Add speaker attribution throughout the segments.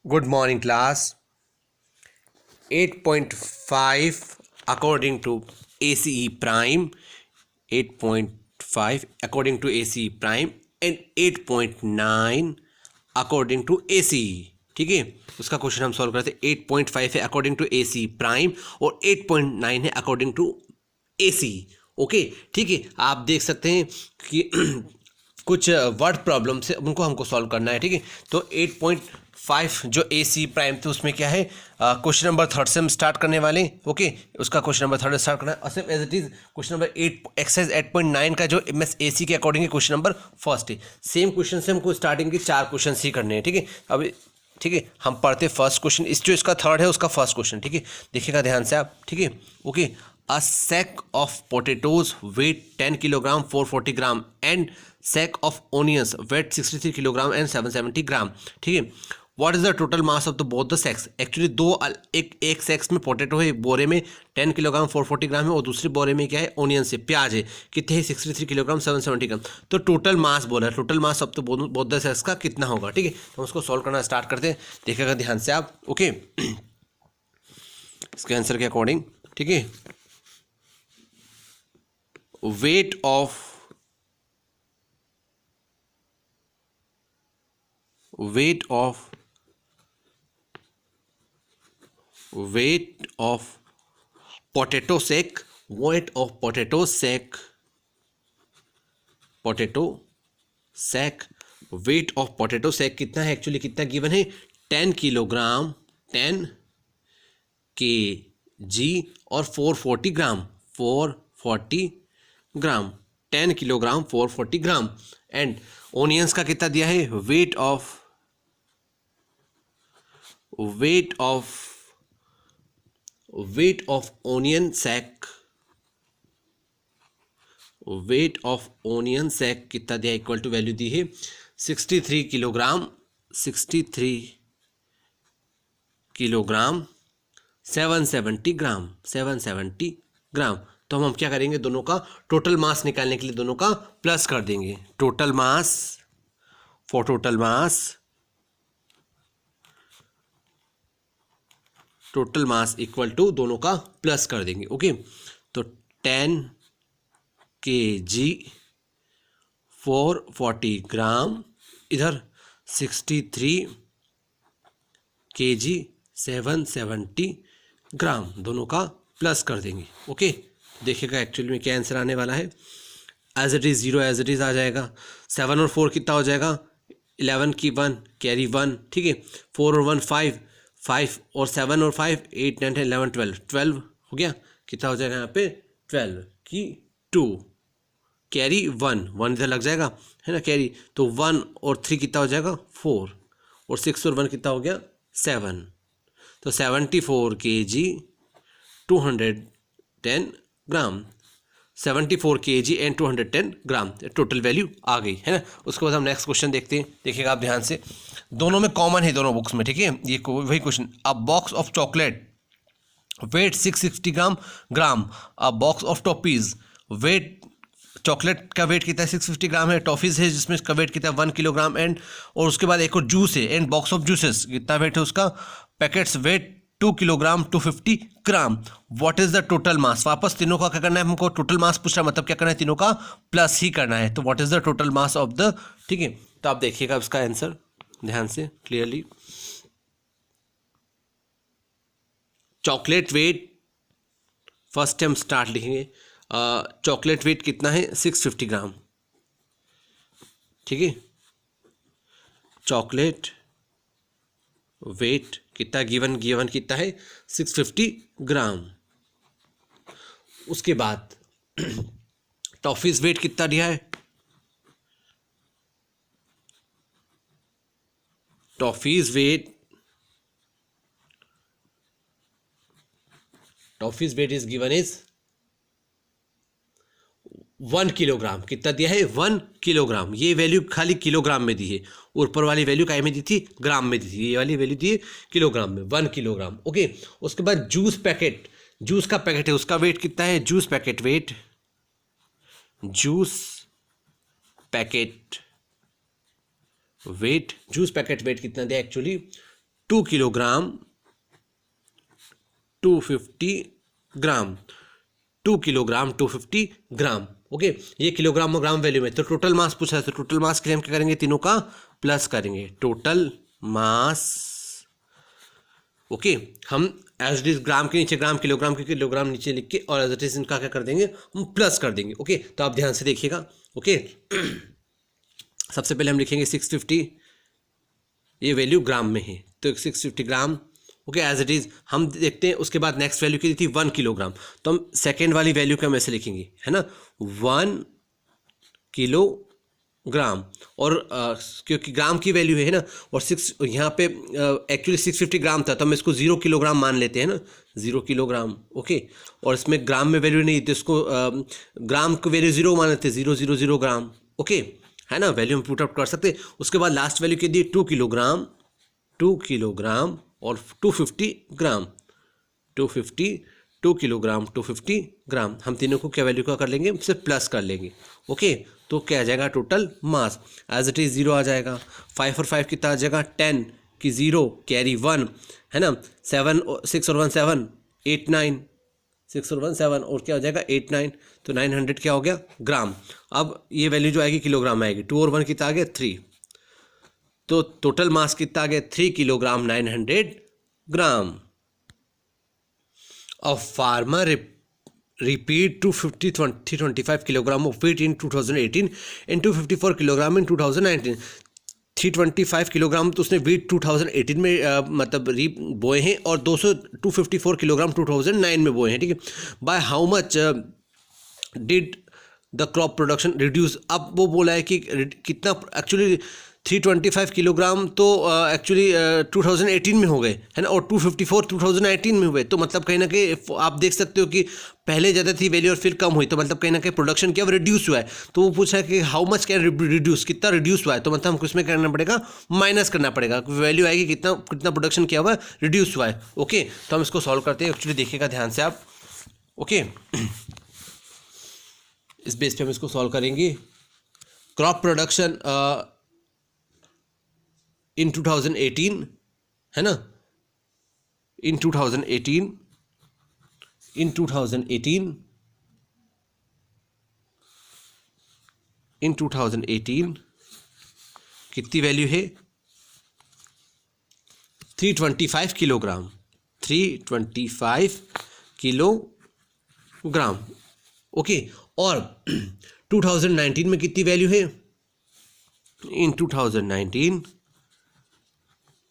Speaker 1: Good morning, class. 8.5 according to ACE prime, 8.5 according to ACE prime and 8.9 according to ACE. ठीक है, उसका question हम solve करते हैं. 8.5 है अकॉर्डिंग टू ACE प्राइम और 8.9 है अकॉर्डिंग टू ACE. ओके, ठीक है. आप देख सकते हैं कि कुछ वर्ड प्रॉब्लम से उनको हमको सॉल्व करना है. ठीक है, तो 8.5 जो ACE प्राइम थे उसमें क्या है, क्वेश्चन नंबर थर्ड से हम स्टार्ट करने वाले. ओके, उसका क्वेश्चन नंबर थर्ड स्टार्ट करना है और सिर्फ as it is question number 8 exercise 8.9 का जो ACE के अकॉर्डिंग है क्वेश्चन नंबर फर्स्ट है. सेम क्वेश्चन से हमको स्टार्टिंग के 4 क्वेश्चन ही करने हैं. ठीक है, अब ठीक है हम पढ़ते फर्स्ट क्वेश्चन. इस जो इसका थर्ड है उसका फर्स्ट क्वेश्चन. ठीक है, देखिएगा ध्यान से आप. ठीक है, okay. A sack of potatoes weight 10 kilogram 440 gram and sack of onions weight 63 kilogram and 770 gram. ठीक है, what is the total mass of the both the sacks. Actually दो एक सैक्स में पोटैटो है, एक बोरे में 10 किलोग्राम 440 ग्राम है और दूसरे बोरे में क्या है, ऑनियंस है, प्याज है. कितने है, 63 किलोग्राम 770 ग्राम. तो टोटल मास बोला है, total mass of the both the sacks का कितना होगा. ठीक है, तो उसको सॉल्व करना स्टार्ट करते हैं. देखिएगा ध्यान से आप. ओके, इसके आंसर के अकॉर्डिंग. ठीक है, weight of potato sack, weight of potato sack, weight of potato sack कितना है, एक्चुअली कितना गिवन है, 10 किलोग्राम 10 kg और 440 ग्राम 10 किलोग्राम 440 ग्राम. एंड ओनियंस का कितना दिया है, वेट ऑफ ओनियन सैक कितना दिया, इक्वल टू वैल्यू दी है 63 किलोग्राम 770 ग्राम. तो हम क्या करेंगे, दोनों का टोटल मास निकालने के लिए दोनों का प्लस कर देंगे. टोटल मास इक्वल टू दोनों का प्लस कर देंगे. ओके, तो 10 kg 440 ग्राम, इधर 63 kg 770 ग्राम, दोनों का प्लस कर देंगे. ओके, देखिएगा एक्चुअली में क्या आंसर आने वाला है. As it is 0 as it is आ जाएगा. 7 और 4 कितना हो जाएगा, 11 की 1 कैरी 1. ठीक है, 4 और 1 5 और 7 और 5 8 9 10 11 12 हो गया. कितना हो जाएगा यहाँ पे, 12 की 2 कैरी 1 इधर लग जाएगा है ना, कैरी. तो 1 और 3 कितना हो जाएगा, 4 और 6 और 1 कितना हो गया, 7. तो 74 kg 210 gram, 74 kg and 210 gram total value आ गई है ना. उसके बाद हम नेक्स्ट क्वेश्चन देखते हैं. देखिएगा आप ध्यान से, दोनों में कॉमन है दोनों बुक्स में. ठीक है, ये वही question. A box of chocolate weight 650 gram. A box of toffees weight, chocolate का वेट कितना है, 650 ग्राम है. टॉफीज है जिसमें इसका वेट कितना है, 1 किलोग्राम. एंड और उसके बाद एक और जूस है, एंड बॉक्स ऑफ जूसेस कितना वेट है उसका, packets weight 2 kilogram 250 gram. What is the total mass. वापस तीनों का क्या करना है, हमको टोटल मास पूछ रहा है, मतलब क्या करना है, तीनों का प्लस ही करना है. तो what is the total mass of the. ठीक है, तो आप देखिएगा उसका आंसर ध्यान से clearly. Chocolate weight first time start लिखेंगे. चॉकलेट वेट कितना है, 650 ग्राम. ठीक है, चॉकलेट वेट कितना गिवन कितना है, 650 ग्राम. उसके बाद टॉफीज वेट कितना दिया है, toffees weight is given is 1 kilogram. कितना दिया है, 1 किलोग्राम. ये वैल्यू खाली किलोग्राम में दी है, ऊपर वाली वैल्यू काय में दी थी, ग्राम में दी थी. ये वाली वैल्यू दी है किलोग्राम में, 1 किलोग्राम. ओके, उसके बाद जूस का पैकेट है, उसका वेट कितना है, जूस पैकेट वेट कितना दिया एक्चुअली, 2 किलोग्राम 250 ग्राम, 2 किलोग्राम 250 ग्राम। ओके, ये किलोग्राम और ग्राम वैल्यू में। तो टोटल मास पूछा है, तो टोटल मास के लिए हम क्या करेंगे, तीनों का प्लस करेंगे, टोटल मास। ओके, हम एज इट इज ग्राम के नीचे ग्राम, किलोग्राम के किलोग्राम नीचे लिख के और एज इट इज इनका क्या कर देंगे, हम प्लस कर देंगे। ओके, तो आप ध्यान से देखिएगा। ओके, सबसे पहले हम लिखेंगे 650, ये वैल्यू ग्राम में है तो 650 ग्राम। ओके, एज इट इज हम देखते हैं। उसके बाद नेक्स्ट वैल्यू की थी 1 किलोग्राम, तो हम सेकेंड वाली वैल्यू को हम ऐसे लिखेंगे, है ना, 1 किलोग्राम। और क्योंकि ग्राम की वैल्यू है ना, और 6 यहाँ पे एक्चुअली 650 ग्राम था, तो हम इसको 0 किलोग्राम मान लेते हैं ना, 0 किलोग्राम। ओके, और इसमें ग्राम में वैल्यू नहीं, तो इसको ग्राम की वैल्यू 0 मान लेते हैं, 000 ग्राम। ओके, है ना, वैल्यू हम पुट आउट कर सकते हैं। उसके बाद लास्ट वैल्यू के दिए 2 किलोग्राम, 2 किलोग्राम और 250 ग्राम, 2 किलोग्राम 250 ग्राम। हम तीनों को क्या वैल्यू का कर लेंगे, सिर्फ प्लस कर लेंगे। ओके, तो क्या आ जाएगा, total mass as it is 0 आ जाएगा। 5 और 5 कितना आ जाएगा, 10 की 0 कैरी 1, है ना, 7 6 और 1 7 8 9, 6 और 1 7 और क्या हो जाएगा 8 9, तो 900 क्या हो गया ग्राम। अब ये वैल्यू जो आएगी किलोग्राम में आएगी, 2 और 1 कितना आ गया 3, तो टोटल मास कितना आ गया 3 kilogram 900 gram. A farmer repeat 325 kilogram of wheat in 2018 and 254 kilogram in 2019। 325 kilogram तो उसने वीट 2018 में मतलब बोए हैं, और 254 किलोग्राम 2009 में बोए हैं। ठीक है, by how much did the crop production reduce. अब वो बोला है कि कितना एक्चुअली 325 किलोग्राम तो एक्चुअली 2018 में हो गए, है ना, और 254 2019 में हुए। तो मतलब कहीं ना कहीं आप देख सकते हो कि पहले ज़्यादा थी वैल्यू और फिर कम हुई, तो मतलब कहीं ना कहीं प्रोडक्शन क्या रिड्यूस हुआ है। तो वो पूछा है कि हाउ मच कैन रिड्यूस, कितना रिड्यूस हुआ है, तो मतलब हमको इसमें करना पड़ेगा, माइनस करना पड़ेगा। वैल्यू आएगी कितना कितना प्रोडक्शन किया हुआ है, रिड्यूस हुआ है। ओके, तो हम इसको सॉल्व करते हैं। एक्चुअली देखिएगा ध्यान से आप। ओके, इस बेस पे हम इसको सॉल्व करेंगे। क्रॉप प्रोडक्शन इन 2018, है ना, इन 2018 कितनी वैल्यू है, 325 किलोग्राम, 325 किलोग्राम। ओके, और 2019 में कितनी वैल्यू है, इन 2019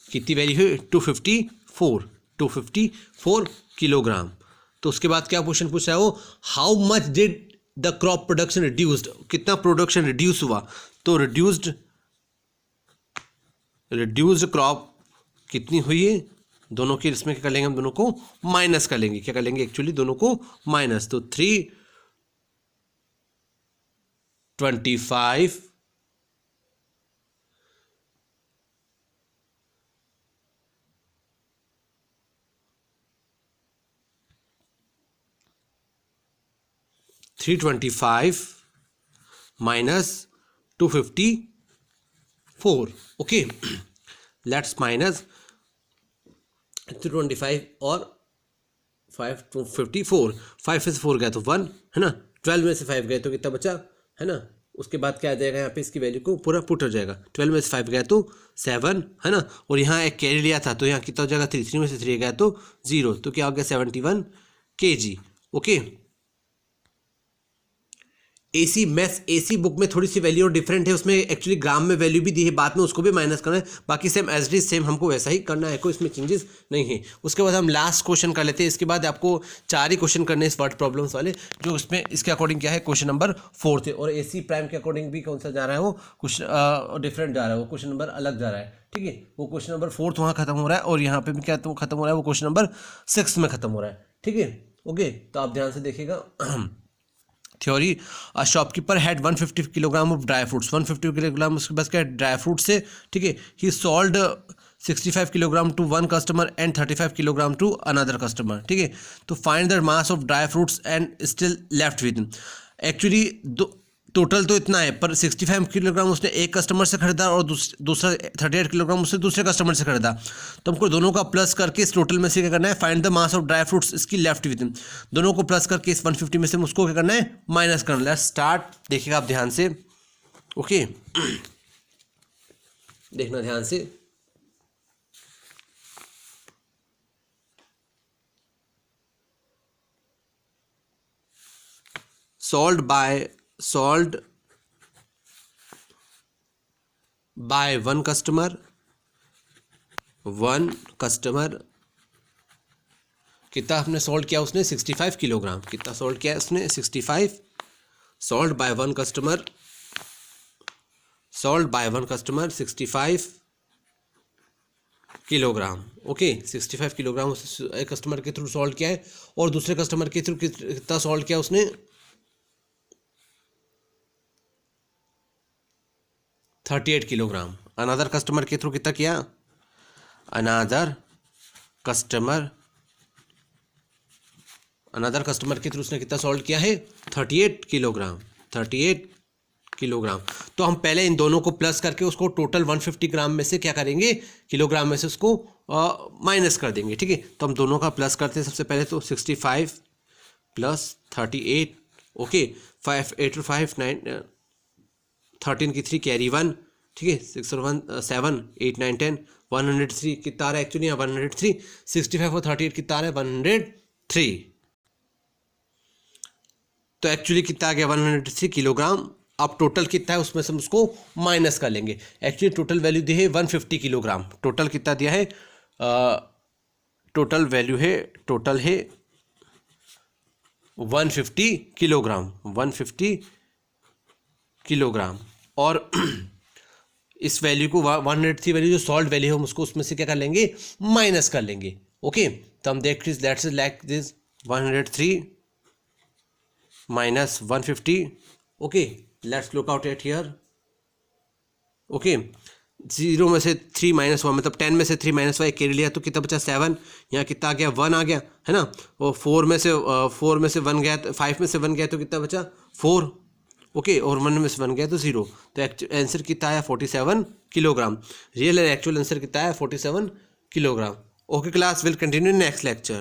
Speaker 1: कितनी वैल्यू है, 254 किलोग्राम। तो उसके बाद क्या क्वेश्चन पूछा है वो, how much did the crop production reduced, कितना प्रोडक्शन रिड्यूस हुआ। तो रिड्यूस्ड क्रॉप कितनी हुई है, दोनों के इसमें क्या कर लेंगे, हम दोनों को माइनस कर लेंगे। क्या कर लेंगे, एक्चुअली दोनों को माइनस। तो 325 माइनस 254। ओके, लेट्स माइनस 325 और 5 254, 5 से 4 गया तो 1, है ना, 12 में से 5 गए तो कितना बचा, है ना। उसके बाद क्या आ जाएगा, यहाँ पे इसकी वैल्यू को पूरा पुट हो जाएगा। 12 में से 5 गया तो 7, है ना, और यहाँ एक कैरी लिया था तो यहाँ कितना हो जाएगा 3 में से 3 गया तो 0, तो क्या हो गया 71 kg। Okay, AC maths AC book में थोड़ी सी वैल्यू डिफरेंट है, उसमें एक्चुअली ग्राम में वैल्यू भी दी है, बाद में उसको भी माइनस करना है। बाकी same as it is same हमको वैसा ही करना है, कोई इसमें चेंजेस नहीं है। उसके बाद हम लास्ट क्वेश्चन कर लेते हैं। इसके बाद आपको 4 ही क्वेश्चन करने इस वर्ड प्रॉब्लम्स वाले, जो इसमें इसके अकॉर्डिंग क्या है, क्वेश्चन नंबर 4 थे। और एसी प्राइम के अकॉर्डिंग भी कौन सा जा रहा है, वो कुछ डिफरेंट जा रहा है, वो क्वेश्चन नंबर अलग जा रहा है। ठीक है, वो क्वेश्चन नंबर 4 वहाँ खत्म हो रहा है, और यहाँ पे भी क्या खत्म हो रहा है, वो क्वेश्चन नंबर 6 में खत्म हो रहा है। ठीक है, ओके, तो आप ध्यान से देखिएगा। Theory, a shopkeeper had 150 kilogram of dry fruits, 150 kilogram उसके पास क्या ड्राई फ्रूट से। ठीक है, ही sold 65 kilogram to one customer and 35 kilogram to another customer. ठीक है, तो find the mass of dry fruits and still left with. Actually total तो इतना है, पर 65 किलोग्राम उसने एक कस्टमर से खरीदा और दूसरा 38 किलोग्राम उसने दूसरे कस्टमर से खरीदा। तो हमको दोनों का प्लस करके इस टोटल में से क्या करना है, find the mass of dry fruits इसकी लेफ्ट विद हिम। दोनों को प्लस करके इस 150 में से उसको क्या करना है, माइनस करना है। लेट्स स्टार्ट, देखिएगा आप ध्यान से, ओके देखना ध्यान से। sold by one customer कितना आपने सोल्ड किया उसने, 65 किलोग्राम। कितना सोल्ड किया उसने, 65। Sold by one customer 65 kilogram. Okay 65 kilogram एक कस्टमर के थ्रू सोल्ड किया है, और दूसरे कस्टमर के थ्रू कितना सोल्ड किया उसने, 38 किलोग्राम। अनदर कस्टमर के थ्रू कितना किया, अनदर कस्टमर के थ्रू उसने कितना सोल्ड किया है, 38 किलोग्राम। तो हम पहले इन दोनों को प्लस करके उसको टोटल 150 ग्राम में से क्या करेंगे, किलोग्राम में से उसको माइनस कर देंगे। ठीक है, तो हम दोनों का प्लस करते हैं। सबसे पहले तो 65 प्लस 38, ओके 5 8 5 9 13 की 3 कैरी 1, ठीक है 6 और 1 7 8 9 10 103 कितना आ रहा है एक्चुअली, 103। 65 और 38 कितना आ रहा है, 103। तो एक्चुअली कितना आ गया, 103 किलोग्राम। अब टोटल कितना है उसमें से हम उसको माइनस कर लेंगे। एक्चुअली टोटल वैल्यू दी है 150 किलोग्राम। टोटल कितना दिया है, टोटल वैल्यू है, टोटल है 150 किलोग्राम, 150 किलोग्राम। और इस वैल्यू को 103 वैल्यू जो सॉल्ट वैल्यू है हम उसको उसमें से क्या कर लेंगे, माइनस कर लेंगे। ओके तो हम देख let's like this 103 minus 150, okay let's look out at here, okay 0 में से 3 माइनस 1 मतलब 10 में से 3 माइनस 1 कैरी लिया तो कितना बचा, 7। यहाँ कितना आ गया, 1 आ गया है ना, और 4 में से 1 गया, 5 में से 1 गया तो कितना बचा, 4, ओके और 1 में से 1 गया तो 0। तो आंसर कितना आया, 47 किलोग्राम। रियल एक्चुअल आंसर कितना आया, 47 kilogram. Okay class, will continue next lecture.